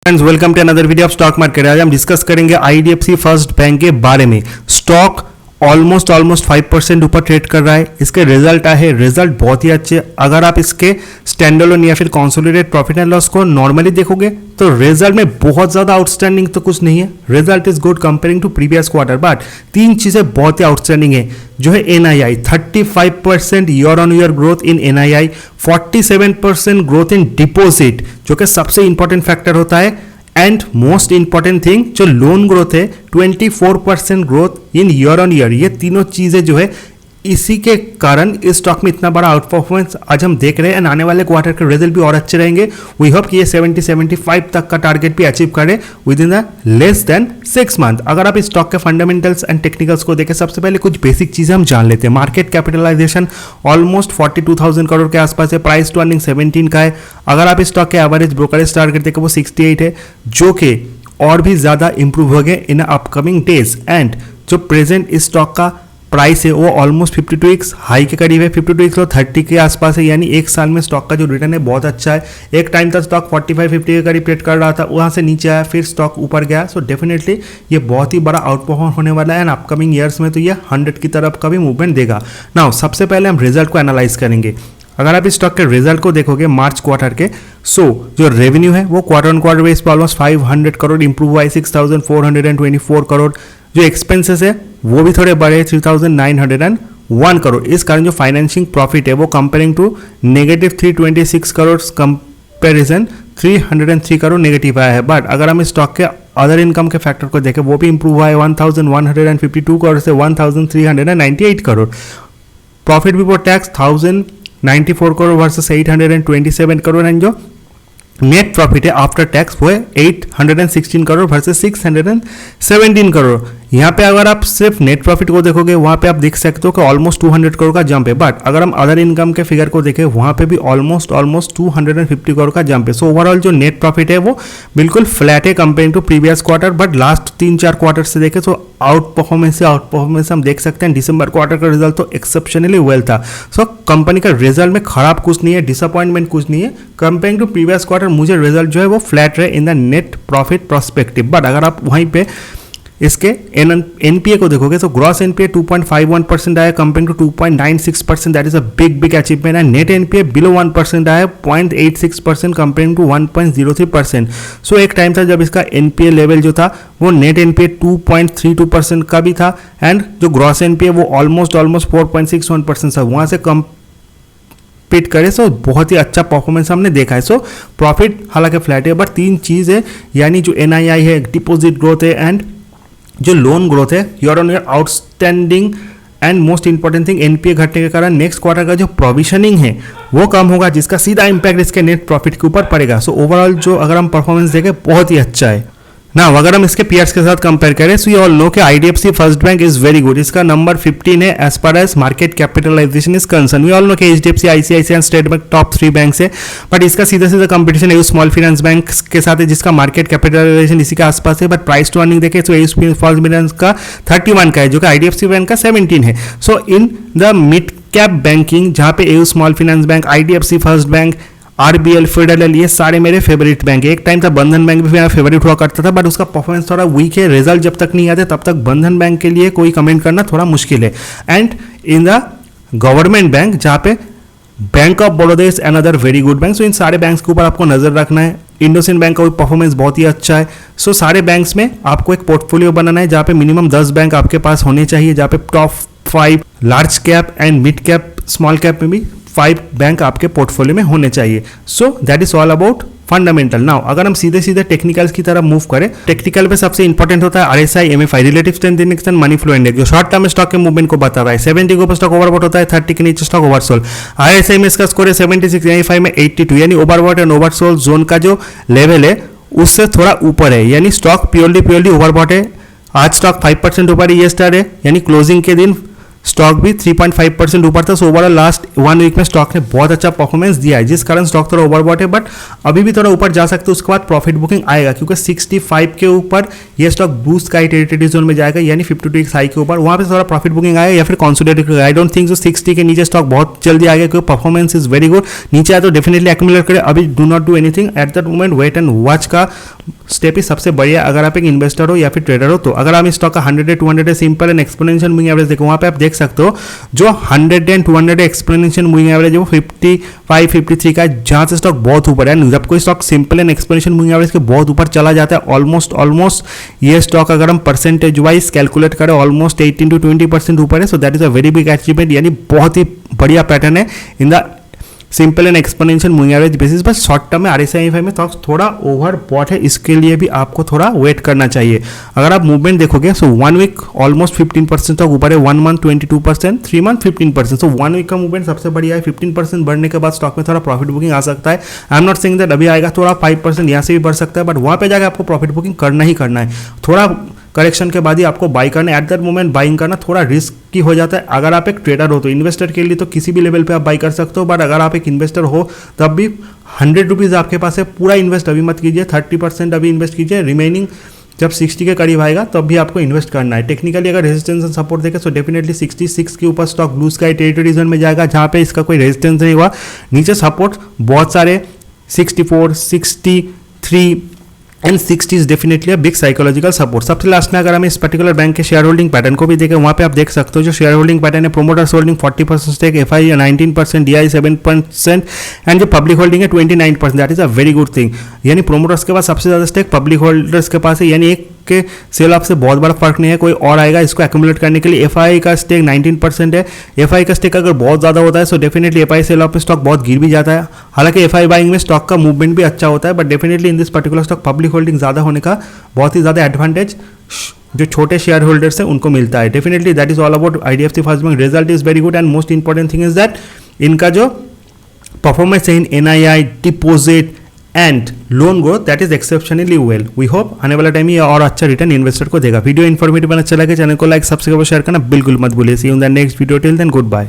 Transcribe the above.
Friends welcome to another video of stock market. आज हम discuss करेंगे आईडीएफसी फर्स्ट बैंक के बारे में। स्टॉक ऑलमोस्ट 5% ऊपर ट्रेड कर रहा है। इसके रिजल्ट आए, रिजल्ट बहुत ही अच्छे। अगर आप इसके स्टैंडअलोन या फिर कंसोलिडेटेड प्रॉफिट एंड लॉस को नॉर्मली देखोगे तो रिजल्ट में बहुत ज्यादा आउटस्टैंडिंग तो कुछ नहीं है। Result is good comparing to previous quarter, but तीन चीजें बहुत ही आउटस्टैंडिंग है जो है NII 35% year on year growth in NII, 47% growth in deposit जो कि सबसे इंपॉर्टेंट फैक्टर होता है, एंड मोस्ट इंपॉर्टेंट थिंग जो लोन ग्रोथ है 24% growth in year on year. ये तीनों चीजें जो है इसी के कारण इस स्टॉक में इतना बड़ा आउट परफॉर्मेंस आज हम देख रहे हैं। आने वाले क्वार्टर के रिजल्ट भी और अच्छे रहेंगे। वी होप कि ये 70-75 तक का टारगेट भी अचीव करे with in the less than 6 month. अगर आप इस स्टॉक के फंडामेंटल्स एंड टेक्निकल्स को देखें, सबसे पहले कुछ बेसिक चीजें हम जान लेते हैं। मार्केट कैपिटलाइजेशन ऑलमोस्ट 42,000 करोड़ के आसपास है। प्राइस टू अर्निंग 17 का है। अगर आप इस स्टॉक के एवरेज ब्रोकरेज टारगेट देखें वो 68 है, जो कि और भी ज्यादा इंप्रूव हो गए इन अपकमिंग डेज। एंड जो प्रेजेंट इस स्टॉक का प्राइस है वो ऑलमोस्ट 52x हाई के करीब है। 52x और 30 के आसपास है, यानी एक साल में स्टॉक का जो रिटर्न है बहुत अच्छा है। एक टाइम तक स्टॉक 45-50 के करीब ट्रेड कर रहा था, वहाँ से नीचे आया, फिर स्टॉक ऊपर गया। सो डेफिनेटली ये बहुत ही बड़ा आउट परफॉर्म होने वाला है एंड अपकमिंग ईयर्स में तो ये 100 की तरफ का भी मूवमेंट देगा। नाउ सबसे पहले हम रिजल्ट को एनालाइज करेंगे। अगर आप इस स्टॉक के रिजल्ट को देखोगे मार्च क्वार्टर के, जो रेवेन्यू है वो क्वार्टर ऑन क्वार्टर बेस पर ऑलमोस्ट 500 करोड़ इंप्रूव हुआ है, 6,424 करोड़। जो एक्सपेंसेस है वो भी थोड़े बड़े, 3,901 करोड़। इस कारण जो फाइनेंशिंग प्रॉफिट है वो comparing to -326 crore comparison 303 crore negative आया है। बट अगर हम इस स्टॉक के अदर इनकम के फैक्टर को देखें वो भी इंप्रूव हुआ है, 1,152 करोड़ से 1,398 crore. Profit before tax 1,094 crore versus 827 crore, and जो नेट प्रॉफिट है आफ्टर टैक्स वो है 816 करोड़ वर्सेस 617 करोड़। यहाँ पे अगर आप सिर्फ नेट प्रॉफिट को देखोगे वहाँ पे आप देख सकते हो कि ऑलमोस्ट 200 करोड़ का जंप है। बट अगर हम अदर इनकम के फिगर को देखें वहाँ पे भी ऑलमोस्ट 250 करोड़ का जंप है। सो ओवरऑल जो नेट प्रॉफिट है वो बिल्कुल फ्लैट है comparing to previous quarter. But last 3-4 quarter से देखें तो आउट परफॉर्मेंस हम देख सकते हैं। दिसंबर क्वार्टर का रिजल्ट तो एक्सेप्शनली वेल था। सो कंपनी का रिजल्ट में खराब कुछ नहीं है, डिसअपॉइंटमेंट कुछ नहीं है। कंपेयरिंग टू प्रीवियस क्वार्टर मुझे रिजल्ट जो है वो फ्लैट रहे in the net profit perspective. But अगर आप वहीं पे इसके एनपीए को देखोगे तो ग्रॉस एनपीए 2.51% आया comparing to 2.96%, that is a big achievement. And net NPA below 1% आया, 0.86% कंपेयरिंग टू 1.03%। सो एक टाइम था जब इसका एनपीए लेवल जो था वो नेट एनपीए 2.32% का भी था, एंड जो ग्रॉस एनपीए वो ऑलमोस्ट 4.61% था। वहां से पिट करे। सो बहुत ही अच्छा परफॉर्मेंस हमने देखा है। सो प्रॉफिट हालांकि फ्लैट है, बट तीन चीज है, यानी जो एनआईआई है, डिपॉजिट ग्रोथ है, एंड जो लोन ग्रोथ है year on year outstanding, and most important thing NPA घटने के कारण नेक्स्ट क्वार्टर का जो प्रोविजनिंग है वो कम होगा, जिसका सीधा इंपैक्ट इसके नेट प्रॉफिट के ऊपर पड़ेगा। सो ओवरऑल जो अगर हम परफॉर्मेंस देखें बहुत ही अच्छा है ना। अगर हम इसके पीयर्स के साथ कंपेयर करें सो यू ऑल नो कि IDFC first bank is very good. इसका नंबर 15 है as per as market capitalization is concern. We all know कि HDFC, ICICI and State Bank top 3 banks है, बट इसका सीधा competition AU small finance bank के साथ है जिसका मार्केट कैपिटलाइजेशन इसी के आसपास है। बट प्राइस टू अर्निंग देखें तो एयू स्मॉल फाइनेंस का 31 का है, जो कि आईडीएफसी बैंक का 17 है। So in the mid cap banking जहां पे AU small finance bank, IDFC first bank, RBL, Federal, ये सारे मेरे फेवरेट बैंक है। एक टाइम था बंधन बैंक भी मेरा फेवरेट हुआ करता था, बट उसका परफॉर्मेंस थोड़ा वीक है। रिजल्ट जब तक नहीं आते तब तक बंधन बैंक के लिए कोई कमेंट करना थोड़ा मुश्किल है। And in the government bank जहाँ पे bank of Baroda is another very good bank. So इन सारे बैंक्स के ऊपर आपको नजर रखना है। इंडोसिंड बैंक का भी परफॉर्मेंस बहुत ही अच्छा है। सो सारे बैंक्स में आपको एक पोर्टफोलियो बनाना है जहाँ पे मिनिमम 10 बैंक आपके पास होने चाहिए, जहाँ पे top 5 large cap and mid cap small cap में भी 5 बैंक आपके पोर्टफोलियो में होने चाहिए। So that is all about fundamental. Now अगर हम सीधे टेक्निकल्स की तरफ मूव करें, टेक्निकल पे सबसे इंपॉर्टेंट होता है RSI, MFI, relative strength index and money flow index, जो शॉर्ट टर्म स्टॉक के मूवमेंट को बता रहा है। 70 के ऊपर स्टॉक ओवरबॉट होता है, 30 के नीचे स्टॉक ओवरसोल्ड। आरएसआई में इसका स्कोर है 76, एमएफआई में 82, यानी ओवरबॉट एंड ओवरसोल्ड जोन का जो लेवल है उससे थोड़ा ऊपर है, यानी स्टॉक प्योरली ओवरबॉट है। आज स्टॉक 5% ऊपर है, ये स्टार है, यानी क्लोजिंग के दिन स्टॉक भी 3.5% ऊपर था। सो ओवरऑल लास्ट 1 वीक में स्टॉक ने बहुत अच्छा परफॉर्मेंस दिया है, जिस कारण स्टॉक थोड़ा ओवरबॉट है, बट अभी भी थोड़ा ऊपर जा सकते हैं। उसके बाद प्रॉफिट बुकिंग आएगा क्योंकि 65 के ऊपर ये stock blue sky territory zone में जाएगा, यानी 52 हाई के ऊपर, वहां पे थोड़ा प्रॉफिट बुकिंग आएगा या फिर कंसोलिडेट करेगा। आई डोंट थिंक सो 60 के नीचे स्टॉक बहुत जल्दी आएगा क्योंकि परफॉर्मेंस इज वेरी गुड। नीचे आए तो डेफिनेटली एक्यूमुलेट करे, अभी do not do anything at that moment, wait and watch का स्टेप ही सबसे बढ़िया अगर आप एक इन्वेस्टर हो या फिर ट्रेडर हो तो। अगर आप इस स्टॉक का 100 200 simple and exponential moving average देखो, वहां पे आप देख सकते हो जो 100 एंड 200 एक्सपोनेंशियल मूविंग एवरेज है वो 55 53 का है, जहां से स्टॉक बहुत ऊपर है। जब कोई stock simple and exponential moving average के बहुत ऊपर चला जाता है, ऑलमोस्ट ये स्टॉक अगर हम परसेंटेज वाइज कैलकुलेट करें ऑलमोस्ट 18 to 20% ऊपर है। So that is a very big achievement, यानी बहुत ही बढ़िया पैटर्न है in the simple and exponential moving average basis. बस शॉर्ट टर्म में RSI में थोड़ा ओवर बॉट है, इसके लिए भी आपको थोड़ा वेट करना चाहिए। अगर आप मूवमेंट देखोगे सो 1 वीक ऑलमोस्ट 15% तक ऊपर है, 1 मंथ 22%, 3 मंथ 15%। सो 1 वीक का मूवमेंट सबसे बढ़िया है। 15% बढ़ने के बाद स्टॉक में थोड़ा प्रॉफिट बुकिंग आ सकता है। I am not saying that अभी आएगा, थोड़ा 5% यहाँ से भी बढ़ सकता है, बट वहाँ पे जाकर आपको प्रॉफिट बुकिंग करना ही करना है। थोड़ा करेक्शन के बाद ही आपको बाई करना है। एट दैट मोमेंट बाइंग करना थोड़ा रिस्क की हो जाता है। अगर आप एक ट्रेडर हो तो, इन्वेस्टर के लिए तो किसी भी लेवल पे आप बाई कर सकते हो, बट अगर आप एक इन्वेस्टर हो तब भी 100 रुपीज़ आपके पास है, पूरा इन्वेस्ट अभी मत कीजिए, 30% अभी इन्वेस्ट कीजिए, रिमेनिंग जब 60 के करीब आएगा तब भी आपको इन्वेस्ट करना है। टेक्निकली अगर रेजिस्टेंस एंड सपोर्ट देखें तो डेफिनेटली 66 के ऊपर stock blue sky territory zone में जाएगा, जहाँ पे इसका कोई रेजिस्टेंस नहीं हुआ। नीचे सपोर्ट बहुत सारे 64 63 and 60 is definitely a big psychological support. सबसे लास्ट में अगर हम इस पर्टिकुलर बैंक के शेयर होल्डिंग पैटर्न को भी देखें, वहाँ पे आप देख सकते हो जो शेयर होल्डिंग पैटर्न है, promoters holding 40% stake, FI 19%, DI 7% and जो पब्लिक होल्डिंग है 29%। That is a very good thing, यानी प्रोमोटर्स के पास सबसे ज़्यादा स्टेक पब्लिक होल्डर्स के पास है, यानी एक के सेल ऑफ से बहुत बड़ा फर्क नहीं है, कोई और आएगा इसको एक्यूमुलेट करने के लिए। FI का स्टेक 19% है। FI का स्टेक अगर बहुत ज़्यादा होता है so definitely FI sell off में स्टॉक बहुत गिर भी जाता है। हालांकि FI बाइंग में स्टॉक का मूवमेंट भी अच्छा होता है, but definitely in this particular stock public holding ज़्यादा होने का बहुत ही ज़्यादा एडवांटेज जो छोटे शेयर होल्डर्स हैं उनको मिलता है। Definitely that is all about IDFC first bank. Result is very good and most important thing is that इनका जो परफॉर्मेंस है in NII, deposit and loan growth, that is exceptionally well. We hope आने वाला time ये और अच्छा return investor को देगा। वीडियो इन्फॉर्मेटिव अच्छा लगे, चैनल को लाइक सब्सक्राइब और शेयर करना बिल्कुल मत भूलिए। See you in the next video, till then good bye.